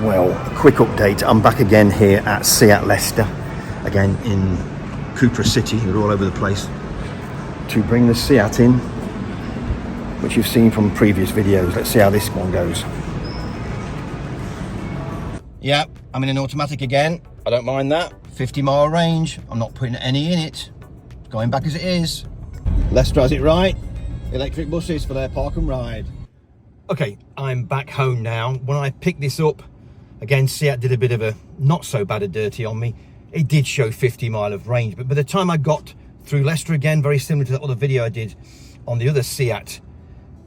Well, a quick update. I'm back again here at SEAT Leicester, again in Cooper City. We're all over the place to bring the SEAT in, which you've seen from previous videos. Let's see how this one goes. Yeah, I'm in an automatic again. I don't mind that. 50-mile range. I'm not putting any in it. Going back as it is. Leicester has it right. Electric buses for their park and ride. Okay, I'm back home now. When I picked this up, again, SEAT did a bit of a not so bad a dirty on me. It did show 50 mile of range, but by the time I got through Leicester again, very similar to that other video I did on the other SEAT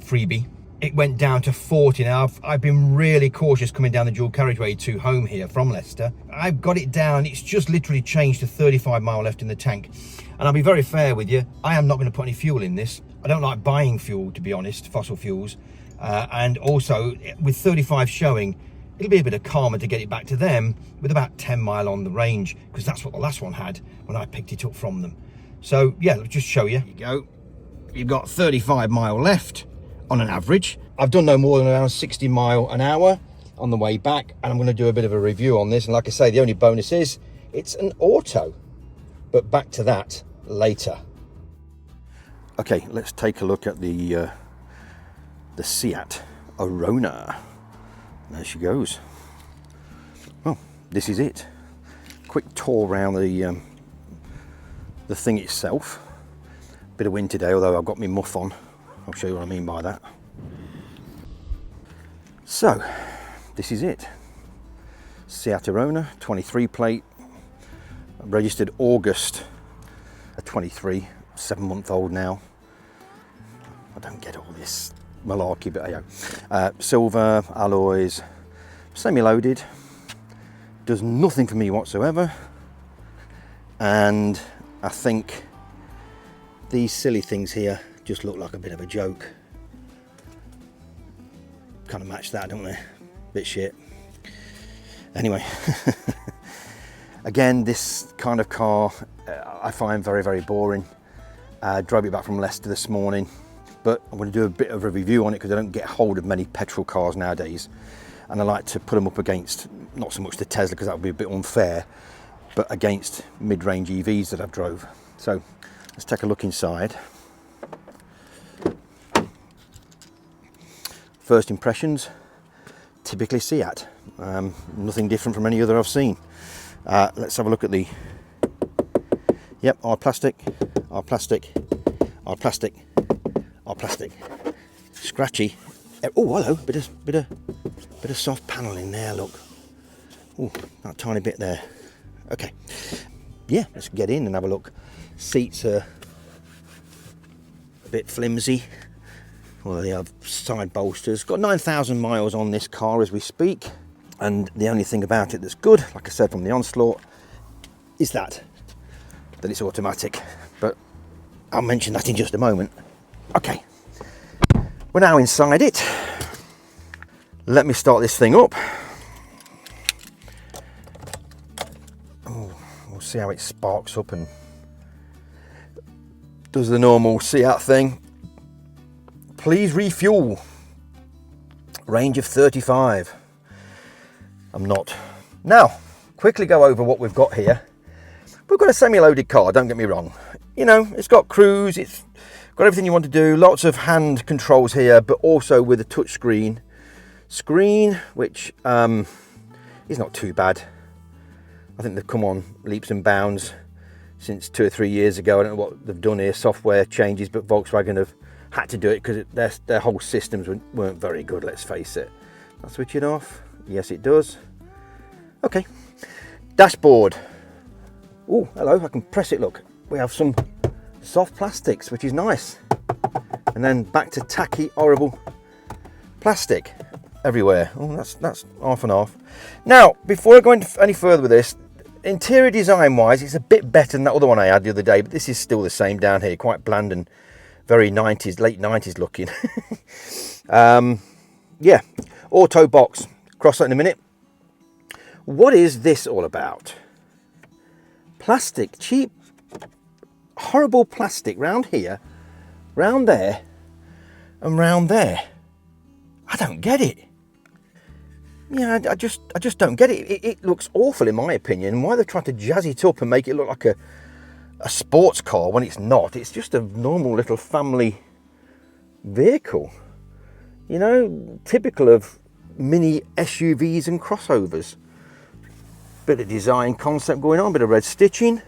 freebie, it went down to 40. Now, I've been really cautious coming down the dual carriageway to home here from Leicester. I've got it down. It's just literally changed to 35 mile left in the tank. And I'll be very fair with you. I am not going to put any fuel in this. I don't like buying fuel, to be honest, fossil fuels. And also, with 35 showing, it'll be a bit of karma to get it back to them with about 10 mile on the range, because that's what the last one had when I picked it up from them. So, yeah, let's just show you. Here you go. You've got 35 mile left on an average. I've done no more than around 60 mile an hour on the way back, and I'm going to do a bit of a review on this. And like I say, the only bonus is it's an auto, but back to that later. Okay, let's take a look at the SEAT Arona. There she goes. Well, this is it. Quick tour around the thing itself. Bit of wind today, although I've got my muff on. I'll show you what I mean by that. So, this is it. SEAT Arona, 23 plate, registered August 23, 7-month-old now. I don't get all this malarkey, but yeah. Silver, alloys, semi-loaded, does nothing for me whatsoever, and I think these silly things here just look like a bit of a joke. Kind of match that, don't they? Bit shit. Anyway, again, this kind of car I find very, very boring. Drove it back from Leicester this morning, but I'm going to do a bit of a review on it because I don't get hold of many petrol cars nowadays, and I like to put them up against, not so much the Tesla because that would be a bit unfair, but against mid-range EVs that I've drove. So let's take a look inside. First impressions, typically SEAT, nothing different from any other I've seen. Let's have a look at the, yep, our plastic, our plastic, our plastic, our plastic, scratchy. Oh, hello, bit of soft panel in there, look. Oh, that tiny bit there. Okay, yeah, let's get in and have a look. Seats are a bit flimsy. Well, they have side bolsters. Got 9,000 miles on this car as we speak, and the only thing about it that's good, like I said from the onslaught, is that it's automatic, but I'll mention that in just a moment. Okay, we're now inside it. Let me start this thing up. Oh, we'll see how it sparks up and does the normal SEAT thing. Please refuel. Range of 35. I'm not. Now, quickly go over what we've got here. We've got a semi-loaded car, don't get me wrong. You know, it's got cruise, it's got everything you want to do, lots of hand controls here, but also with a touch screen, which is not too bad. I think they've come on leaps and bounds since 2 or 3 years ago. I don't know what they've done here, software changes, but Volkswagen have had to do it because their whole systems weren't very good, let's face it. I'll switch it off. Yes, it does. Okay. Dashboard. Oh, hello, I can press it, look. We have some soft plastics, which is nice. And then back to tacky, horrible plastic everywhere. Oh, that's half and half. Now, before I go any further with this, interior design wise, it's a bit better than that other one I had the other day, but this is still the same down here, quite bland and very 90s, late 90s looking. Yeah, auto box, cross that in a minute. What is this all about? Plastic, cheap, horrible plastic round here, round there, and round there. I don't get it. Yeah, I just don't get it. It looks awful in my opinion. Why they try to jazz it up and make it look like a sports car when it's not? It's just a normal little family vehicle. You know, typical of mini SUVs and crossovers. Bit of design concept going on, bit of red stitching.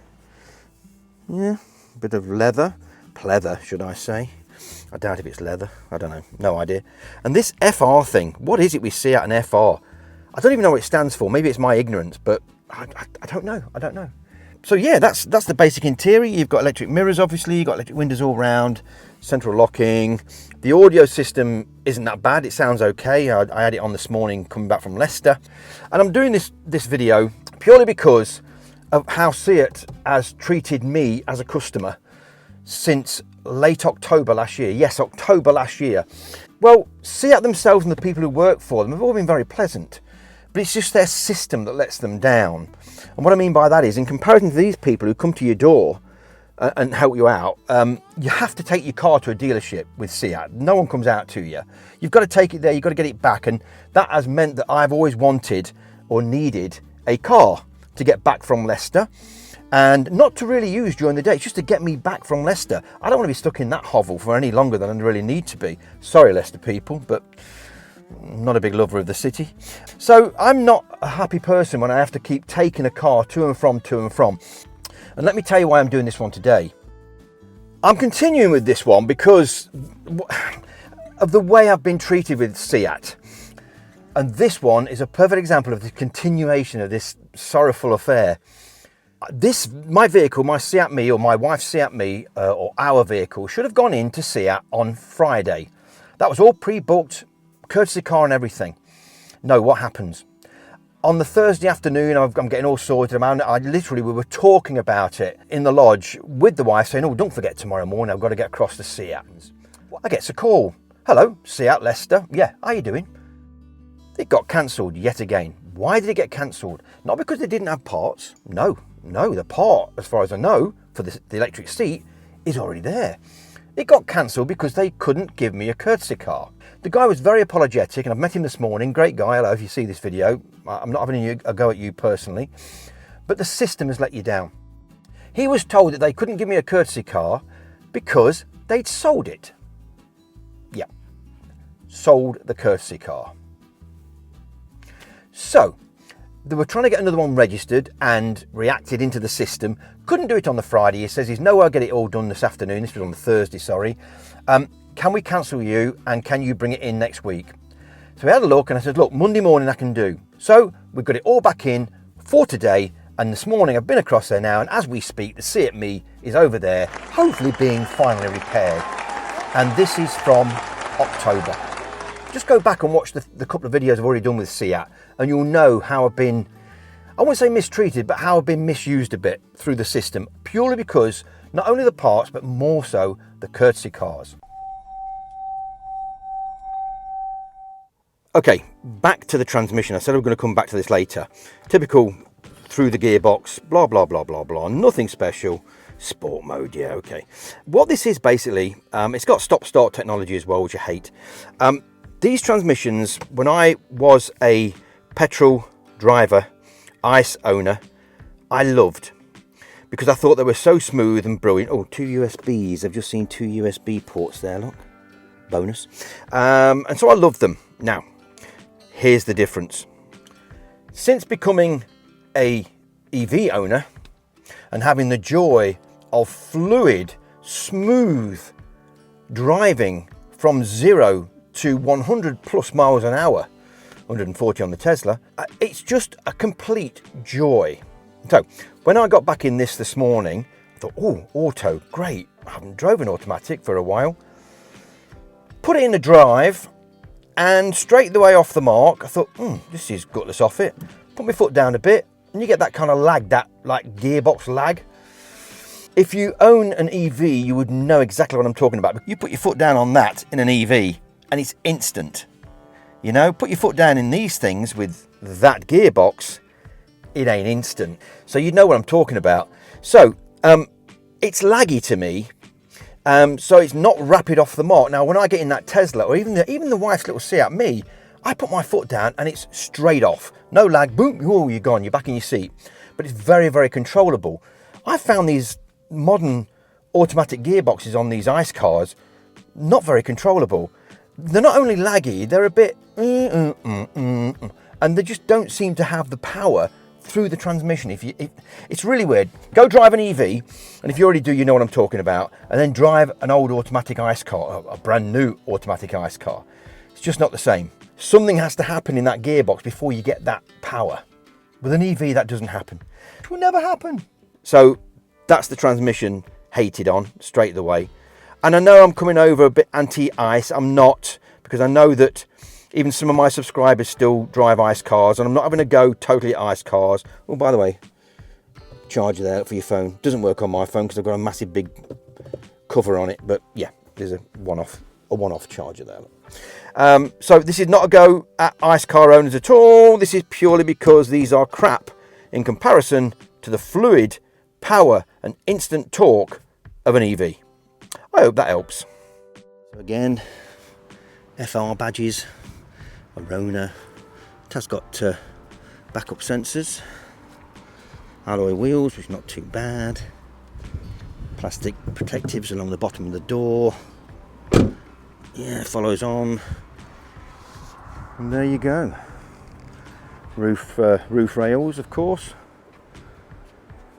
Yeah, bit of leather, pleather should I say. I doubt if it's leather, I don't know, no idea. And this FR thing, what is it we see at an FR? I don't even know what it stands for. Maybe it's my ignorance, but I don't know. So yeah, that's the basic interior. You've got electric mirrors, obviously. You've got electric windows all round, central locking. The audio system isn't that bad. It sounds okay. I had it on this morning coming back from Leicester. And I'm doing this video purely because of how SEAT has treated me as a customer since late October last year. Yes, October last year. Well, SEAT themselves and the people who work for them have all been very pleasant. But it's just their system that lets them down. And what I mean by that is, in comparison to these people who come to your door and help you out, you have to take your car to a dealership with SEAT. No one comes out to you. You've got to take it there, you've got to get it back. And that has meant that I've always wanted or needed a car to get back from Leicester. And not to really use during the day, it's just to get me back from Leicester. I don't want to be stuck in that hovel for any longer than I really need to be. Sorry, Leicester people, but I'm not a big lover of the city. So I'm not a happy person when I have to keep taking a car to and from. And let me tell you why I'm doing this one today. I'm continuing with this one because of the way I've been treated with SEAT. And this one is a perfect example of the continuation of this sorrowful affair. My vehicle, my SEAT Mii, or my wife's SEAT Mii, or our vehicle, should have gone into SEAT on Friday. That was all pre-booked, courtesy car and everything. No, what happens? On the Thursday afternoon, I'm getting all sorted. We were talking about it in the lodge with the wife, saying, oh, don't forget tomorrow morning, I've got to get across to SEAT. I get a call. Hello, SEAT Leicester. Yeah, how you doing? It got cancelled yet again. Why did it get cancelled? Not because they didn't have parts. No, the part, as far as I know, for the electric seat is already there. It got cancelled because they couldn't give me a courtesy car. The guy was very apologetic, and I've met him this morning. Great guy. Hello, if you see this video. I'm not having a go at you personally, but the system has let you down. He was told that they couldn't give me a courtesy car because they'd sold it. Yeah, sold the courtesy car. So they were trying to get another one registered and reacted into the system. Couldn't do it on the Friday. He says he's no way I'll get it all done this afternoon. This was on the Thursday, sorry. Can we cancel you and can you bring it in next week? So we had a look and I said, look, Monday morning I can do. So we've got it all back in for today. And this morning I've been across there now, and as we speak, the SEAT Mii is over there, hopefully being finally repaired. And this is from October. Just go back and watch the couple of videos I've already done with SEAT, and you'll know how I've been, I won't say mistreated, but how I've been misused a bit through the system, purely because not only the parts, but more so the courtesy cars. Okay, back to the transmission. I said I'm going to come back to this later. Typical through the gearbox, blah, blah, blah, blah, blah. Nothing special. Sport mode, yeah, okay. What this is basically, it's got stop-start technology as well, which I hate. These transmissions, when I was a petrol driver, ICE owner, I loved. Because I thought they were so smooth and brilliant. Oh, 2 USBs. I've just seen 2 USB ports there, look. Bonus. And so I loved them. Now, here's the difference. Since becoming a EV owner and having the joy of fluid, smooth driving from 0 to 100 plus miles an hour, 140 on the Tesla, it's just a complete joy. So when I got back in this morning, I thought, oh, auto, great. I haven't driven automatic for a while. Put it in the drive, and straight the way off the mark, I thought, this is gutless off it. Put my foot down a bit, and you get that kind of lag, that like gearbox lag. If you own an EV, you would know exactly what I'm talking about. You put your foot down on that in an EV, and it's instant. You know, put your foot down in these things with that gearbox, it ain't instant. So you know what I'm talking about. So it's laggy to me. So it's not rapid off the mark. Now, when I get in that Tesla, or even the wife's little SEAT Mii, I put my foot down and it's straight off. No lag, boom, oh, you're gone, you're back in your seat. But it's very, very controllable. I found these modern automatic gearboxes on these ICE cars not very controllable. They're not only laggy, they're a bit and they just don't seem to have the power through the transmission. It's really weird. Go drive an EV, and if you already do, you know what I'm talking about, and then drive an old automatic ICE car, a brand new automatic ICE car. It's just not the same. Something has to happen in that gearbox before you get that power. With an EV, that doesn't happen. It will never happen. So that's the transmission hated on straight away. And I know I'm coming over a bit anti-ICE. I'm not, because I know that even some of my subscribers still drive ICE cars, and I'm not having to go totally at ICE cars. Oh, by the way, charger there for your phone. Doesn't work on my phone because I've got a massive big cover on it. But yeah, there's a one-off charger there. So this is not a go at ICE car owners at all. This is purely because these are crap in comparison to the fluid power and instant torque of an EV. I hope that helps. So again, FR badges, Arona. It has got backup sensors, alloy wheels, which is not too bad, plastic protectives along the bottom of the door. Yeah, follows on, and there you go. Roof rails, of course,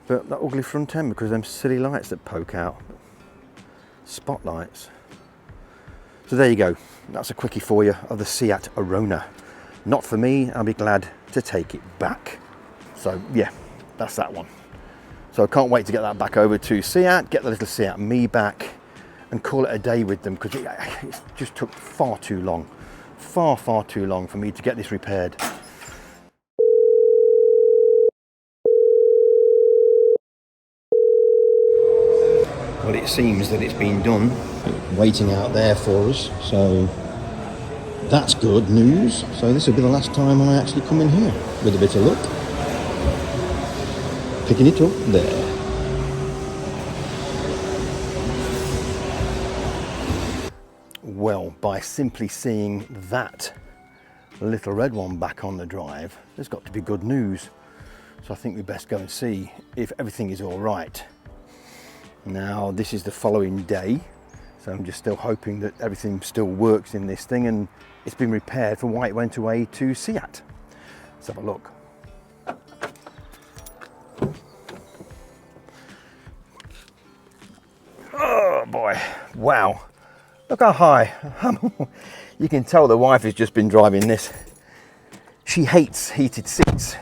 but that ugly front end because of them silly lights that poke out, spotlights. So there you go. That's a quickie for you of the SEAT Arona. Not for me. I'll be glad to take it back. So yeah, that's that one. So I can't wait to get that back over to SEAT, get the little SEAT Mii back, and call it a day with them, because it just took far too long for me to get this repaired. Well, it seems that it's been done, waiting out there for us, so that's good news. So this will be the last time I actually come in here, with a bit of luck. Picking it up there. Well, by simply seeing that little red one back on the drive, there's got to be good news. So I think we best go and see if everything is all right. Now, this is the following day, so I'm just still hoping that everything still works in this thing and it's been repaired from why it went away to SEAT. Let's have a look. Oh boy, wow. Look how high. You can tell the wife has just been driving this. She hates heated seats.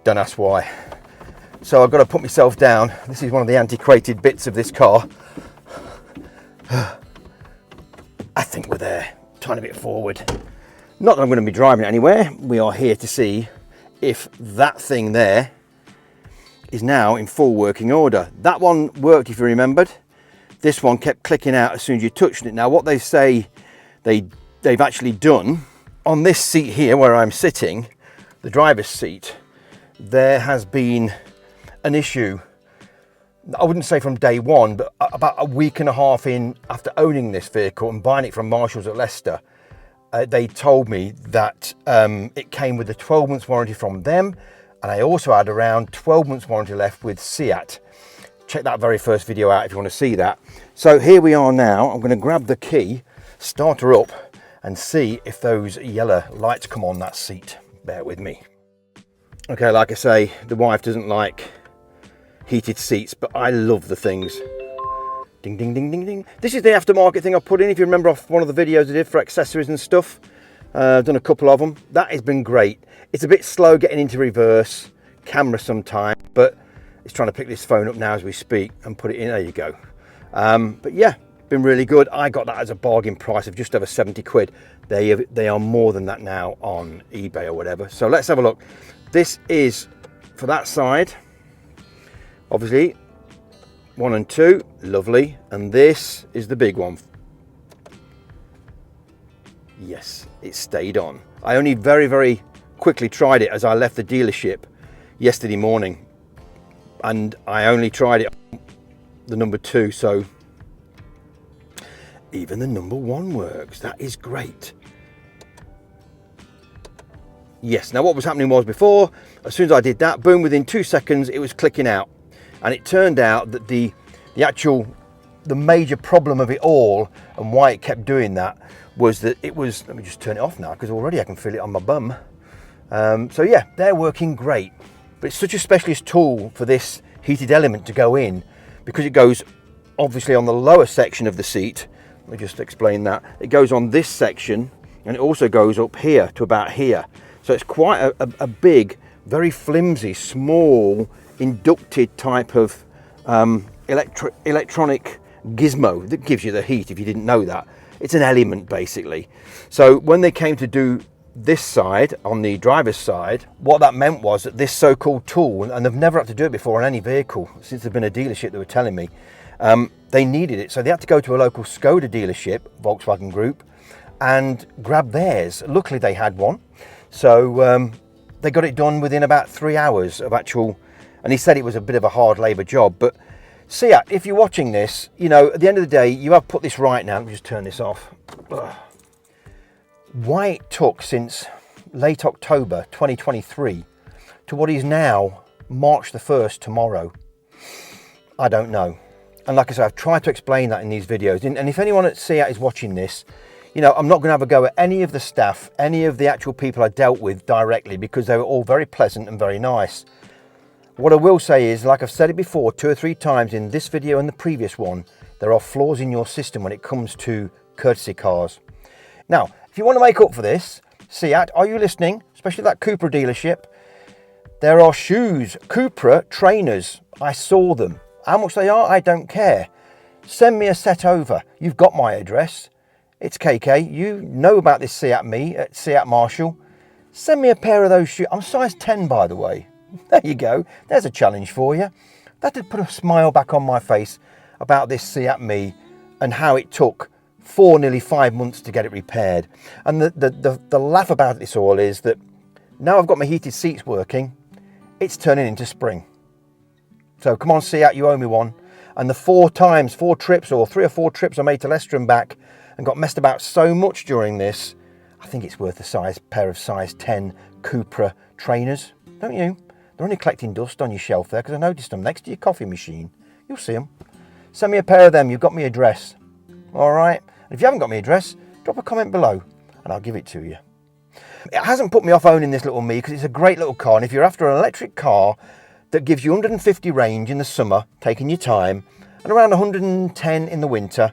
Don't ask why. So I've got to put myself down. This is one of the antiquated bits of this car. I think we're there, tiny bit forward. Not that I'm going to be driving it anywhere. We are here to see if that thing there is now in full working order. That one worked, if you remembered. This one kept clicking out as soon as you touched it. Now what they say they've actually done on this seat here where I'm sitting, the driver's seat, there has been an issue. I wouldn't say from day one, but about a week and a half in after owning this vehicle and buying it from Marshall's at Leicester, they told me that it came with a 12 months warranty from them, and I also had around 12 months warranty left with SEAT. Check that very first video out if you want to see that. So here we are now. I'm going to grab the key, start her up, and see if those yellow lights come on that seat. Bear with me. Okay, like I say, the wife doesn't like heated seats, but I love the things. Ding, ding, ding, ding, ding. This is the aftermarket thing I put in. If you remember off one of the videos I did for accessories and stuff, I've done a couple of them. That has been great. It's a bit slow getting into reverse camera sometimes, but it's trying to pick this phone up now as we speak and put it in. There you go. But yeah, been really good. I got that as a bargain price of just over 70 quid. They are more than that now on eBay or whatever. So let's have a look. This is for that side. Obviously, 1 and 2, lovely. And this is the big one. Yes, it stayed on. I only very, very quickly tried it as I left the dealership yesterday morning. And I only tried it on the number 2, so even the number 1 works. That is great. Yes, now what was happening was before, as soon as I did that, boom, within 2 seconds, it was clicking out. And it turned out that the major problem of it all, and why it kept doing that, was that it was, let me just turn it off now, because already I can feel it on my bum. So yeah, they're working great. But it's such a specialist tool for this heated element to go in, because it goes obviously on the lower section of the seat. Let me just explain that. It goes on this section, and it also goes up here to about here. So it's quite a big, very flimsy, small, inducted type of electronic gizmo that gives you the heat, if you didn't know that. It's an element, basically. So when they came to do this side, on the driver's side, what that meant was that this so-called tool, and they've never had to do it before on any vehicle since they've been a dealership, they were telling me, they needed it. So they had to go to a local Skoda dealership, Volkswagen Group, and grab theirs. Luckily they had one. So they got it done within about 3 hours of actual, and he said it was a bit of a hard labour job. But SEAT, if you're watching this, you know, at the end of the day, you have put this right now. Let me just turn this off. Ugh. Why it took since late October 2023 to what is now March the 1st, tomorrow, I don't know. And like I said, I've tried to explain that in these videos. And if anyone at SEAT is watching this, you know, I'm not going to have a go at any of the staff, any of the actual people I dealt with directly, because they were all very pleasant and very nice. What I will say is, like I've said it before 2 or 3 times in this video and the previous one, there are flaws in your system when it comes to courtesy cars. Now, if you want to make up for this, SEAT, are you listening? Especially that Cupra dealership. There are shoes, Cupra trainers. I saw them. How much they are, I don't care. Send me a set over. You've got my address. It's KK. You know about this SEAT Mii at SEAT Marshall. Send me a pair of those shoes. I'm size 10, by the way. There you go. There's a challenge for you. That did put a smile back on my face about this SEAT Mii and how it took 4, nearly 5 months to get it repaired. And the laugh about this all is that now I've got my heated seats working, it's turning into spring. So come on, SEAT, you owe me one. And the 4 trips, or 3 or 4 trips I made to Leicester and back and got messed about so much during this, I think it's worth a pair of size 10 Cupra trainers, don't you? They're only collecting dust on your shelf there, because I noticed them next to your coffee machine. You'll see them. Send me a pair of them. You've got my address. All right. And if you haven't got my address, drop a comment below and I'll give it to you. It hasn't put me off owning this little Mii, because it's a great little car. And if you're after an electric car that gives you 150 range in the summer, taking your time, and around 110 in the winter,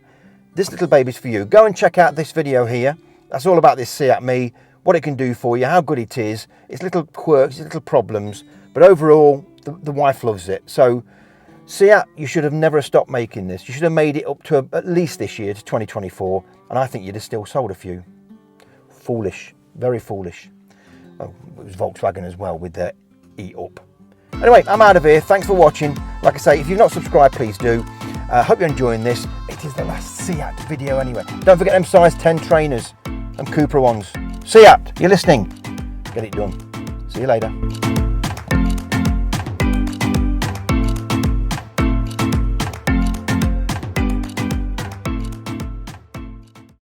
this little baby's for you. Go and check out this video here. That's all about this SEAT Mii, what it can do for you, how good it is, its little quirks, its little problems. But overall, the wife loves it. So SEAT, you should have never stopped making this. You should have made it up to at least this year, to 2024. And I think you'd have still sold a few. Foolish, very foolish. Oh, it was Volkswagen as well with their E-Up. Anyway, I'm out of here. Thanks for watching. Like I say, if you've not subscribed, please do. Hope you're enjoying this. It is the last SEAT video anyway. Don't forget them size 10 trainers and Cupra ones. SEAT, you're listening. Get it done. See you later.